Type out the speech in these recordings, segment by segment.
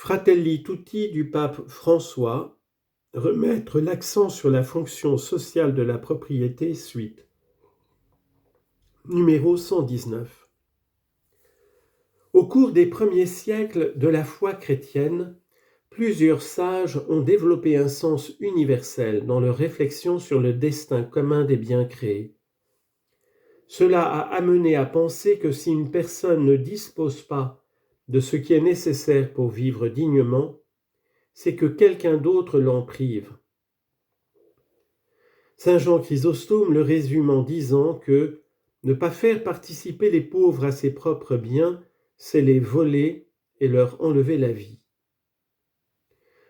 Fratelli Tutti du pape François, remettre l'accent sur la fonction sociale de la propriété, suite. Numéro 119. Au cours des premiers siècles de la foi chrétienne, plusieurs sages ont développé un sens universel dans leur réflexion sur le destin commun des biens créés. Cela a amené à penser que si une personne ne dispose pas de ce qui est nécessaire pour vivre dignement, c'est que quelqu'un d'autre l'en prive. Saint Jean Chrysostome le résume en disant que ne pas faire participer les pauvres à ses propres biens, c'est les voler et leur enlever la vie.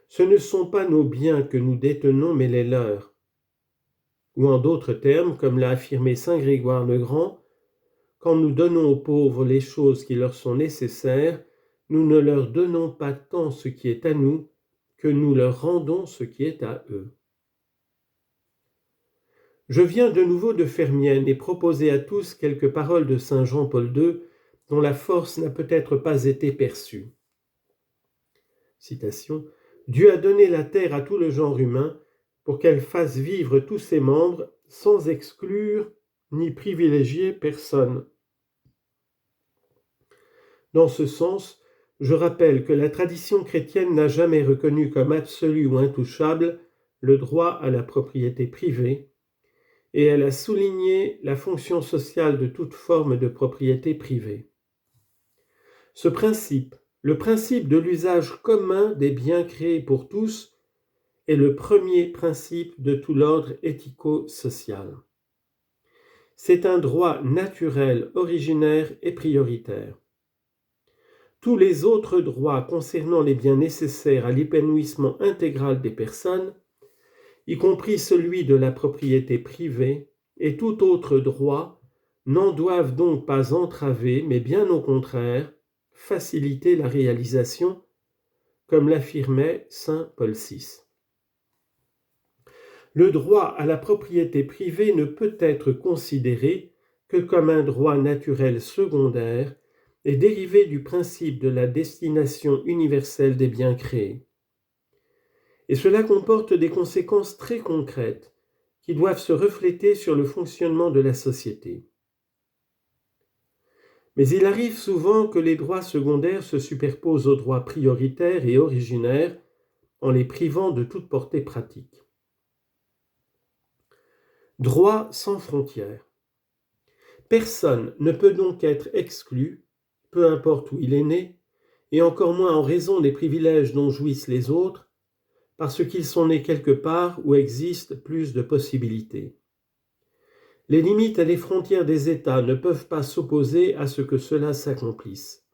Ce ne sont pas nos biens que nous détenons, mais les leurs. Ou en d'autres termes, comme l'a affirmé saint Grégoire le Grand, quand nous donnons aux pauvres les choses qui leur sont nécessaires, nous ne leur donnons pas tant ce qui est à nous que nous leur rendons ce qui est à eux. Je viens de nouveau de faire mienne et proposer à tous quelques paroles de saint Jean-Paul II dont la force n'a peut-être pas été perçue. Citation. « Dieu a donné la terre à tout le genre humain pour qu'elle fasse vivre tous ses membres sans exclure ni privilégier personne. » Dans ce sens, je rappelle que la tradition chrétienne n'a jamais reconnu comme absolu ou intouchable le droit à la propriété privée, et elle a souligné la fonction sociale de toute forme de propriété privée. Ce principe, le principe de l'usage commun des biens créés pour tous, est le premier principe de tout l'ordre éthico-social. C'est un droit naturel, originaire et prioritaire. Tous les autres droits concernant les biens nécessaires à l'épanouissement intégral des personnes, y compris celui de la propriété privée, et tout autre droit, n'en doivent donc pas entraver, mais bien au contraire, faciliter la réalisation, comme l'affirmait saint Paul VI. Le droit à la propriété privée ne peut être considéré que comme un droit naturel secondaire et dérivé du principe de la destination universelle des biens créés. Et cela comporte des conséquences très concrètes qui doivent se refléter sur le fonctionnement de la société. Mais il arrive souvent que les droits secondaires se superposent aux droits prioritaires et originaires en les privant de toute portée pratique. Droit sans frontières. Personne ne peut donc être exclu, peu importe où il est né, et encore moins en raison des privilèges dont jouissent les autres, parce qu'ils sont nés quelque part où existent plus de possibilités. Les limites et les frontières des États ne peuvent pas s'opposer à ce que cela s'accomplisse.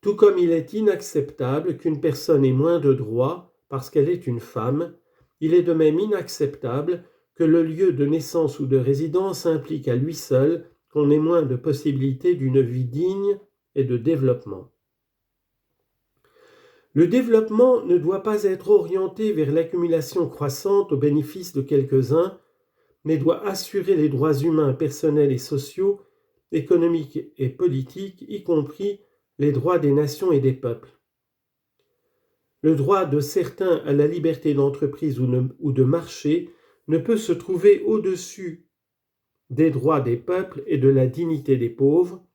Tout comme il est inacceptable qu'une personne ait moins de droits parce qu'elle est une femme, il est de même inacceptable que le lieu de naissance ou de résidence implique à lui seul qu'on ait moins de possibilités d'une vie digne et de développement. Le développement ne doit pas être orienté vers l'accumulation croissante au bénéfice de quelques-uns, mais doit assurer les droits humains, personnels et sociaux, économiques et politiques, y compris les droits des nations et des peuples. Le droit de certains à la liberté d'entreprise ou de marché ne peut se trouver au-dessus des droits des peuples et de la dignité des pauvres,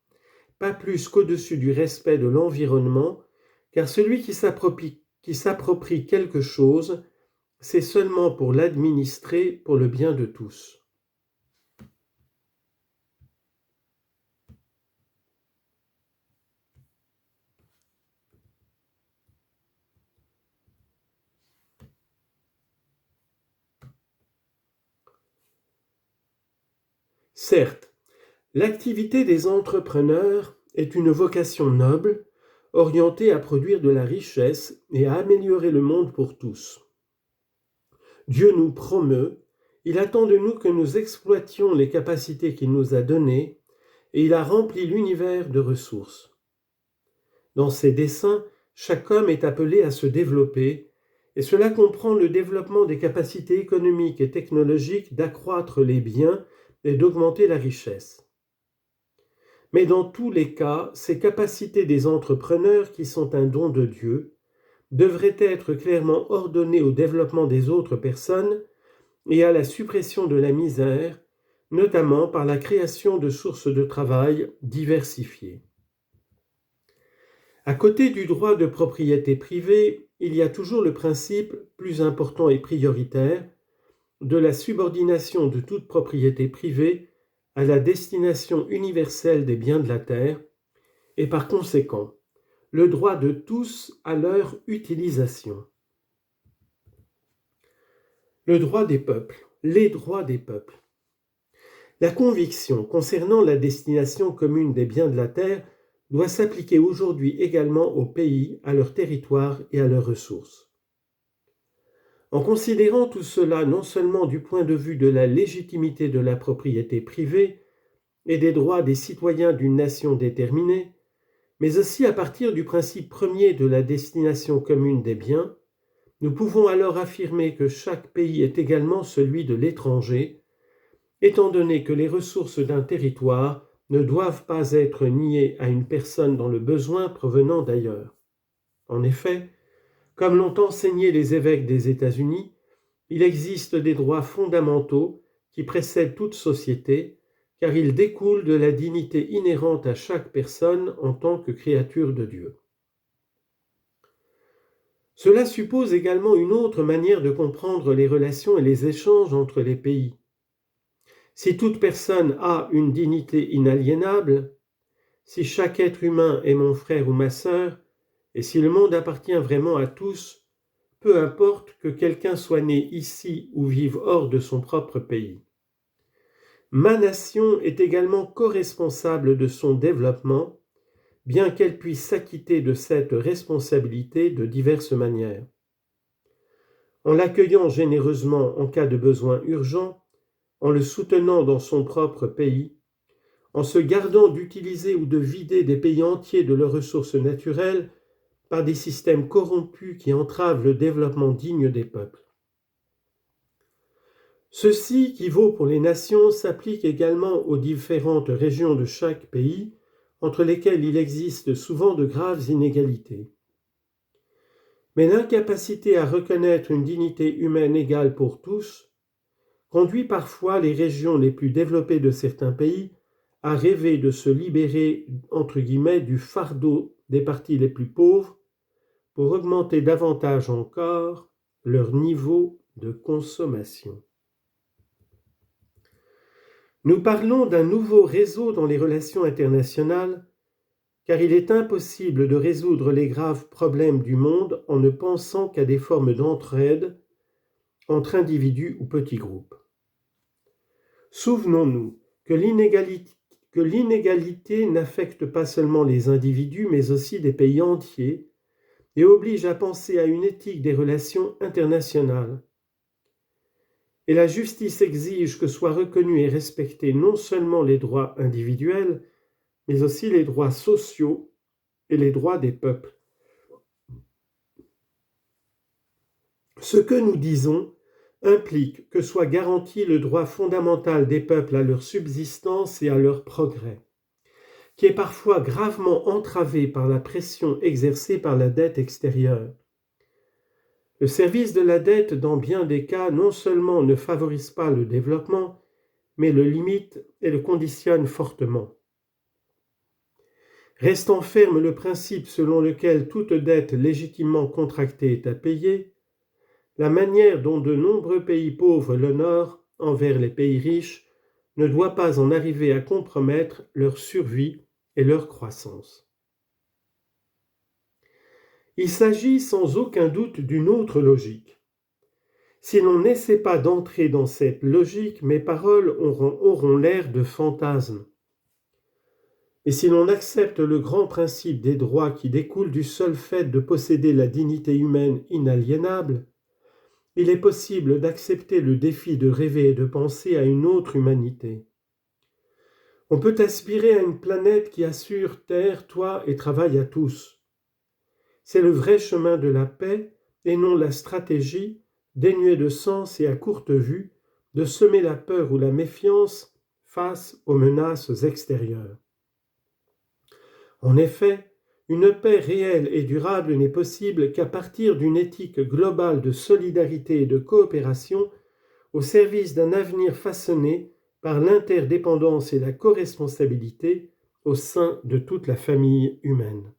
pas plus qu'au-dessus du respect de l'environnement, car celui qui s'approprie quelque chose, c'est seulement pour l'administrer pour le bien de tous. Certes, l'activité des entrepreneurs est une vocation noble, orientée à produire de la richesse et à améliorer le monde pour tous. Dieu nous promeut, il attend de nous que nous exploitions les capacités qu'il nous a données, et il a rempli l'univers de ressources. Dans ses desseins, chaque homme est appelé à se développer, et cela comprend le développement des capacités économiques et technologiques d'accroître les biens et d'augmenter la richesse. Mais dans tous les cas, ces capacités des entrepreneurs, qui sont un don de Dieu, devraient être clairement ordonnées au développement des autres personnes et à la suppression de la misère, notamment par la création de sources de travail diversifiées. À côté du droit de propriété privée, il y a toujours le principe, plus important et prioritaire, de la subordination de toute propriété privée à la destination universelle des biens de la terre, et par conséquent, le droit de tous à leur utilisation. Le droit des peuples, les droits des peuples. La conviction concernant la destination commune des biens de la terre doit s'appliquer aujourd'hui également aux pays, à leur territoire et à leurs ressources. En considérant tout cela non seulement du point de vue de la légitimité de la propriété privée et des droits des citoyens d'une nation déterminée, mais aussi à partir du principe premier de la destination commune des biens, nous pouvons alors affirmer que chaque pays est également celui de l'étranger, étant donné que les ressources d'un territoire ne doivent pas être niées à une personne dans le besoin provenant d'ailleurs. En effet, comme l'ont enseigné les évêques des États-Unis, il existe des droits fondamentaux qui précèdent toute société, car ils découlent de la dignité inhérente à chaque personne en tant que créature de Dieu. Cela suppose également une autre manière de comprendre les relations et les échanges entre les pays. Si toute personne a une dignité inaliénable, si chaque être humain est mon frère ou ma sœur, et si le monde appartient vraiment à tous, peu importe que quelqu'un soit né ici ou vive hors de son propre pays. Ma nation est également co-responsable de son développement, bien qu'elle puisse s'acquitter de cette responsabilité de diverses manières. En l'accueillant généreusement en cas de besoin urgent, en le soutenant dans son propre pays, en se gardant d'utiliser ou de vider des pays entiers de leurs ressources naturelles par des systèmes corrompus qui entravent le développement digne des peuples. Ceci, qui vaut pour les nations, s'applique également aux différentes régions de chaque pays, entre lesquelles il existe souvent de graves inégalités. Mais l'incapacité à reconnaître une dignité humaine égale pour tous conduit parfois les régions les plus développées de certains pays à rêver de se libérer, entre guillemets, du fardeau des parties les plus pauvres pour augmenter davantage encore leur niveau de consommation. Nous parlons d'un nouveau réseau dans les relations internationales, car il est impossible de résoudre les graves problèmes du monde en ne pensant qu'à des formes d'entraide entre individus ou petits groupes. Souvenons-nous que l'inégalité n'affecte pas seulement les individus, mais aussi des pays entiers, et oblige à penser à une éthique des relations internationales. Et la justice exige que soient reconnus et respectés non seulement les droits individuels, mais aussi les droits sociaux et les droits des peuples. Ce que nous disons implique que soit garanti le droit fondamental des peuples à leur subsistance et à leur progrès, qui est parfois gravement entravé par la pression exercée par la dette extérieure. Le service de la dette, dans bien des cas, non seulement ne favorise pas le développement, mais le limite et le conditionne fortement. Restant ferme le principe selon lequel toute dette légitimement contractée est à payer, la manière dont de nombreux pays pauvres l'honorent envers les pays riches ne doit pas en arriver à compromettre leur survie et leur croissance. Il s'agit sans aucun doute d'une autre logique. Si l'on n'essaie pas d'entrer dans cette logique, mes paroles auront l'air de fantasmes. Et si l'on accepte le grand principe des droits qui découlent du seul fait de posséder la dignité humaine inaliénable, il est possible d'accepter le défi de rêver et de penser à une autre humanité. On peut aspirer à une planète qui assure terre, toit et travail à tous. C'est le vrai chemin de la paix et non la stratégie, dénuée de sens et à courte vue, de semer la peur ou la méfiance face aux menaces extérieures. En effet, une paix réelle et durable n'est possible qu'à partir d'une éthique globale de solidarité et de coopération au service d'un avenir façonné par l'interdépendance et la coresponsabilité au sein de toute la famille humaine.